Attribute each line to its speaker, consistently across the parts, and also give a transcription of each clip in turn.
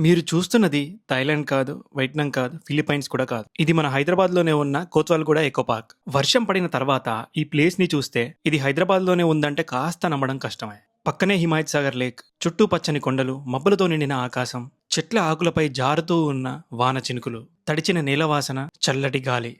Speaker 1: మీరు చూస్తున్నది థాయిలాండ్ కాదు, వియత్నాం కాదు, ఫిలిప్పైన్స్ కూడా కాదు. ఇది మన హైదరాబాద్‌లోనే ఉన్న కోత్వాల్‌గూడ ఎకో పార్క్. వర్షం పడిన తర్వాత ఈ ప్లేస్‌ని చూస్తే ఇది హైదరాబాద్‌లోనే ఉందంటే కాస్త నమ్మడం కష్టమే. పక్కనే హిమాయత్ సాగర్ లేక్, చుట్టూ పచ్చని కొండలు, మబ్బులతో నిండిన ఆకాశం, చెట్ల ఆకులపై జారుతూ ఉన్న వాన చినుకులు, తడిచిన నేల వాసన, చల్లటి గాలి.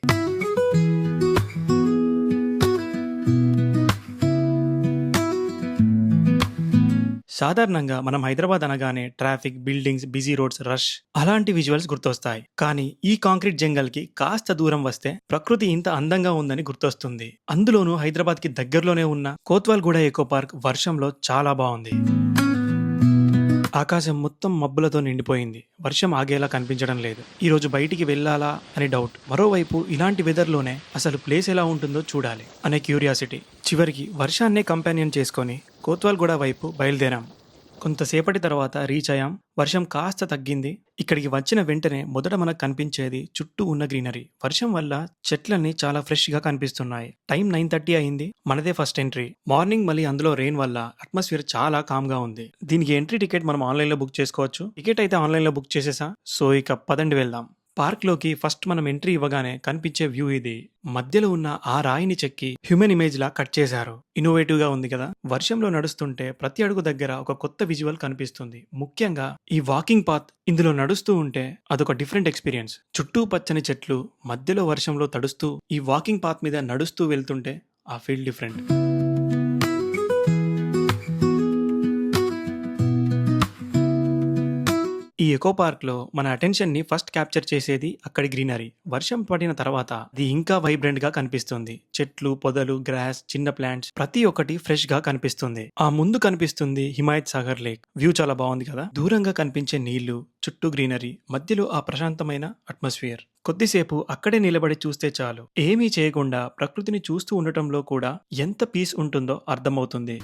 Speaker 1: సాధారణంగా మనం హైదరాబాద్ అనగానే traffic, buildings, busy roads, rush అలాంటి విజువల్స్ గుర్తొస్తాయి. కానీ ఈ కాంక్రీట్ జంగల్కి కాస్త దూరం వస్తే ప్రకృతి ఇంత అందంగా ఉందని గుర్తొస్తుంది. అందులోనూ హైదరాబాద్కి దగ్గరలోనే ఉన్న కోత్వాల్‌గూడ ఎకో పార్క్ వర్షంలో చాలా బాగుంది. ఆకాశం మొత్తం మబ్బులతో నిండిపోయింది. వర్షం ఆగేలా కనిపించడం లేదు. ఈరోజు బయటికి వెళ్ళాలా అని డౌట్. మరోవైపు ఇలాంటి వెదర్లోనే అసలు ప్లేస్ ఎలా ఉంటుందో చూడాలి అనే క్యూరియాసిటీ. చివరికి వర్షాన్నే కంపానియన్ చేసుకొని కోత్వాల్‌గూడ వైపు బయలుదేరాం. కొంతసేపటి తర్వాత రీచ్ అయ్యాం. వర్షం కాస్త తగ్గింది. ఇక్కడికి వచ్చిన వెంటనే మొదట మనకు కనిపించేది చుట్టూ ఉన్న గ్రీనరీ. వర్షం వల్ల చెట్లన్నీ చాలా ఫ్రెష్ గా కనిపిస్తున్నాయి. టైం 9:30 అయింది. మనదే ఫస్ట్ ఎంట్రీ. మార్నింగ్ మళ్ళీ అందులో రెయిన్ వల్ల అట్మాస్ఫియర్ చాలా కామ్ గా ఉంది. దీనికి ఎంట్రీ టికెట్ మనం ఆన్లైన్ లో బుక్ చేసుకోవచ్చు. టికెట్ అయితే ఆన్లైన్ లో బుక్ చేసేసా. సో ఇక పదండి వెళ్దాం. పార్క్ లోకి ఫస్ట్ మనం ఎంట్రీ ఇవ్వగానే కనిపించే వ్యూ ఇది. మధ్యలో ఉన్న ఆ రాయిని చెక్కి హ్యూమన్ ఇమేజ్ లా కట్ చేశారు. ఇన్నోవేటివ్ గా ఉంది కదా. వర్షంలో నడుస్తుంటే ప్రతి అడుగు దగ్గర ఒక కొత్త విజువల్ కనిపిస్తుంది. ముఖ్యంగా ఈ వాకింగ్ పాత్, ఇందులో నడుస్తూ ఉంటే అదొక డిఫరెంట్ ఎక్స్పీరియన్స్. చుట్టూ పచ్చని చెట్లు, మధ్యలో వర్షంలో తడుస్తూ ఈ వాకింగ్ పాత్ మీద నడుస్తూ వెళ్తుంటే ఆ ఫీల్ డిఫరెంట్. ఈ ఎకో పార్క్ లో మన అటెన్షన్ ని ఫస్ట్ క్యాప్చర్ చేసేది అక్కడి గ్రీనరీ. వర్షం పడిన తర్వాత అది ఇంకా వైబ్రెంట్ గా కనిపిస్తుంది. చెట్లు, పొదలు, గ్రాస్, చిన్న ప్లాంట్స్ ప్రతి ఒక్కటి ఫ్రెష్ గా కనిపిస్తుంది. ఆ ముందు కనిపిస్తుంది హిమాయత్ సాగర్ లేక్. వ్యూ చాలా బాగుంది కదా. దూరంగా కనిపించే నీళ్లు, చుట్టూ గ్రీనరీ, మధ్యలో ఆ ప్రశాంతమైన అట్మాస్ఫియర్. కొద్దిసేపు అక్కడే నిలబడి చూస్తే చాలు. ఏమీ చేయకుండా ప్రకృతిని చూస్తూ ఉండటంలో కూడా ఎంత పీస్ ఉంటుందో అర్థమవుతుంది.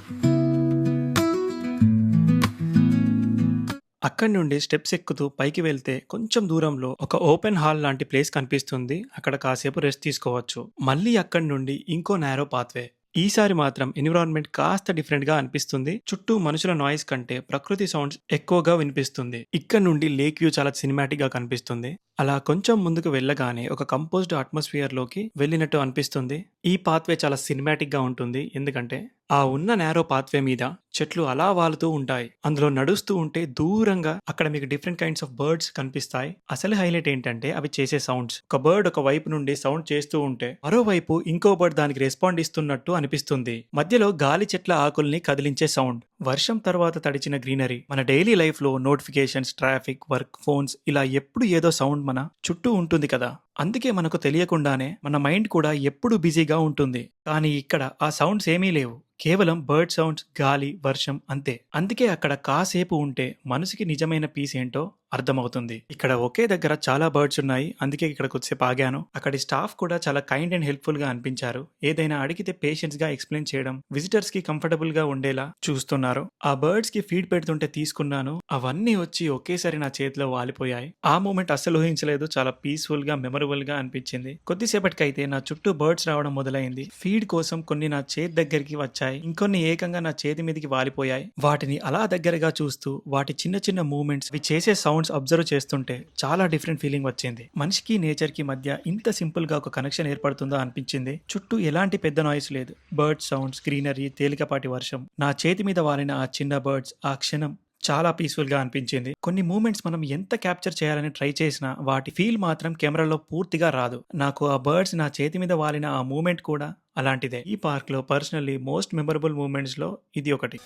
Speaker 1: అక్కడి నుండి స్టెప్స్ ఎక్కుతూ పైకి వెళ్తే కొంచెం దూరంలో ఒక ఓపెన్ హాల్ లాంటి ప్లేస్ కనిపిస్తుంది. అక్కడ కాసేపు రెస్ట్ తీసుకోవచ్చు. మళ్ళీ అక్కడి నుండి ఇంకో నారో పాత్వే. ఈసారి మాత్రం ఎన్విరాన్మెంట్ కాస్త డిఫరెంట్ గా అనిపిస్తుంది. చుట్టూ మనుషుల నాయిస్ కంటే ప్రకృతి సౌండ్స్ ఎక్కువగా వినిపిస్తుంది. ఇక్కడ నుండి లేక్ వ్యూ చాలా సినిమాటిక్ గా కనిపిస్తుంది. అలా కొంచెం ముందుకు వెళ్ళగానే ఒక కంపోజ్డ్ అట్మాస్ఫియర్ లోకి వెళ్ళినట్టు అనిపిస్తుంది. ఈ పాత్వే చాలా సినిమాటిక్ గా ఉంటుంది. ఎందుకంటే ఆ ఉన్న నేరో పాత్వే మీద చెట్లు అలా వాలుతూ ఉంటాయి. అందులో నడుస్తూ ఉంటే దూరంగా అక్కడ మీకు డిఫరెంట్ కైండ్స్ ఆఫ్ బర్డ్స్ కనిపిస్తాయి. అసలు హైలైట్ ఏంటంటే అవి చేసే సౌండ్స్. ఒక బర్డ్ ఒక వైపు నుండి సౌండ్ చేస్తూ ఉంటే మరోవైపు ఇంకో బర్డ్ దానికి రెస్పాండ్ ఇస్తున్నట్టు అనిపిస్తుంది. మధ్యలో గాలి చెట్ల ఆకుల్ని కదిలించే సౌండ్. వర్షం తర్వాత తడిచిన గ్రీనరీ. మన డైలీ లైఫ్ లో నోటిఫికేషన్స్, ట్రాఫిక్, వర్క్, ఫోన్స్ ఇలా ఎప్పుడు ఏదో సౌండ్ మన చుట్టూ ఉంటుంది కదా. అందుకే మనకు తెలియకుండానే మన మైండ్ కూడా ఎప్పుడు బిజీగా ఉంటుంది. కానీ ఇక్కడ ఆ సౌండ్స్ ఏమీ లేవు. కేవలం బర్డ్ సౌండ్స్, గాలి, వర్షం అంతే. అందుకే అక్కడ కాసేపు ఉంటే మనసుకి నిజమైన పీస్ ఏంటో అర్థమవుతుంది. ఇక్కడ ఒకే దగ్గర చాలా బర్డ్స్ ఉన్నాయి. అందుకే ఇక్కడ కొద్దిసేపు ఆగాను. అక్కడి స్టాఫ్ కూడా చాలా కైండ్ అండ్ హెల్ప్ఫుల్ గా అనిపించారు. ఏదైనా అడిగితే పేషెన్స్ గా ఎక్స్ప్లెయిన్ చేయడం, విజిటర్స్ కి కంఫర్టబుల్ గా ఉండేలా చూస్తున్నారు. ఆ బర్డ్స్ కి ఫీడ్ పెడుతుంటే తీసుకున్నాను. అవన్నీ వచ్చి ఒకేసారి నా చేతిలో వాలిపోయాయి. ఆ మూమెంట్ అస్సలు ఊహించలేదు. చాలా పీస్ఫుల్ గా, మెమరబుల్ గా అనిపించింది. కొద్దిసేపటికైతే నా చుట్టూ బర్డ్స్ రావడం మొదలైంది. ఫీడ్ కోసం కొన్ని నా చేతి దగ్గరికి వచ్చాయి. ఇంకొన్ని ఏకంగా నా చేతి మీదకి వాలిపోయాయి. వాటిని అలా దగ్గరగా చూస్తూ వాటి చిన్న చిన్న మూమెంట్స్, అవి చేసే సౌండ్స్ అబ్జర్వ్ చేస్తుంటే చాలా డిఫరెంట్ ఫీలింగ్ వచ్చింది. మనిషికి నేచర్ కి మధ్య ఇంత సింపుల్ గా ఒక కనెక్షన్ ఏర్పడుతుందో అనిపించింది. చుట్టూ ఎలాంటి పెద్ద నాయిస్ లేదు. బర్డ్ సౌండ్స్, గ్రీనరీ, తేలికపాటి వర్షం. నా చేతి మీద వాలిన ఆ చిన్న బర్డ్స్, ఆ క్షణం చాలా పీస్ఫుల్ గా అనిపించింది. కొన్ని మూమెంట్స్ మనం ఎంత క్యాప్చర్ చేయాలని ట్రై చేసినా వాటి ఫీల్ మాత్రం కెమెరాలో పూర్తిగా రాదు. నాకు ఆ బర్డ్స్ నా చేతి మీద వాలిన ఆ మూమెంట్ కూడా అలాంటిదే. ఈ పార్క్ లో పర్సనల్లీ మోస్ట్ మెమరబుల్ మూమెంట్స్ లో ఇది ఒకటి.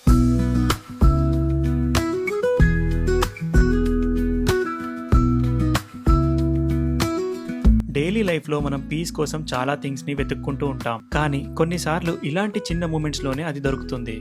Speaker 1: డైలీ లైఫ్ లో మనం పీస్ కోసం చాలా థింగ్స్ ని వెతుక్కుంటూ ఉంటాం. కానీ కొన్నిసార్లు ఇలాంటి చిన్న మూమెంట్స్ లోనే అది దొరుకుతుంది.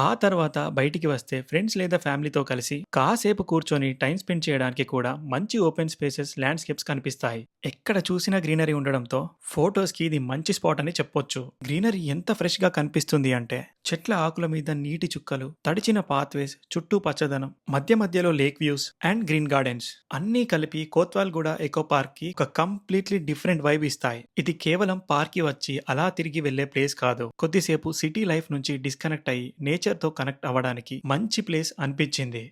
Speaker 1: ఆ తర్వాత బయటికి వస్తే ఫ్రెండ్స్ లేదా ఫ్యామిలీతో కలిసి కాసేపు కూర్చొని టైం స్పెండ్ చేయడానికి కూడా మంచి ఓపెన్ స్పేసెస్, ల్యాండ్స్కేప్స్ కనిపిస్తాయి. ఎక్కడ చూసినా గ్రీనరీ ఉండడంతో ఫోటోస్ కి ఇది మంచి స్పాట్ అని చెప్పొచ్చు. గ్రీనరీ ఎంత ఫ్రెష్ గా కనిపిస్తుంది అంటే చెట్ల ఆకుల మీద నీటి చుక్కలు, తడిచిన పాత్వేస్, చుట్టూ పచ్చదనం, మధ్య మధ్యలో lake views and green gardens అన్నీ కలిపి కోత్వాల్‌గూడ ఎకో పార్క్ కి ఒక కంప్లీట్లీ డిఫరెంట్ వైబ్ ఇస్తాయి. ఇది కేవలం పార్క్ కి వచ్చి అలా తిరిగి వెళ్లే ప్లేస్ కాదు. కొద్దిసేపు సిటీ లైఫ్ నుంచి డిస్కనెక్ట్ అయ్యి నేచర్ నేచర్‌తో కనెక్ట్ అవ్వడానికి మంచి ప్లేస్ అనిపిచ్చింది.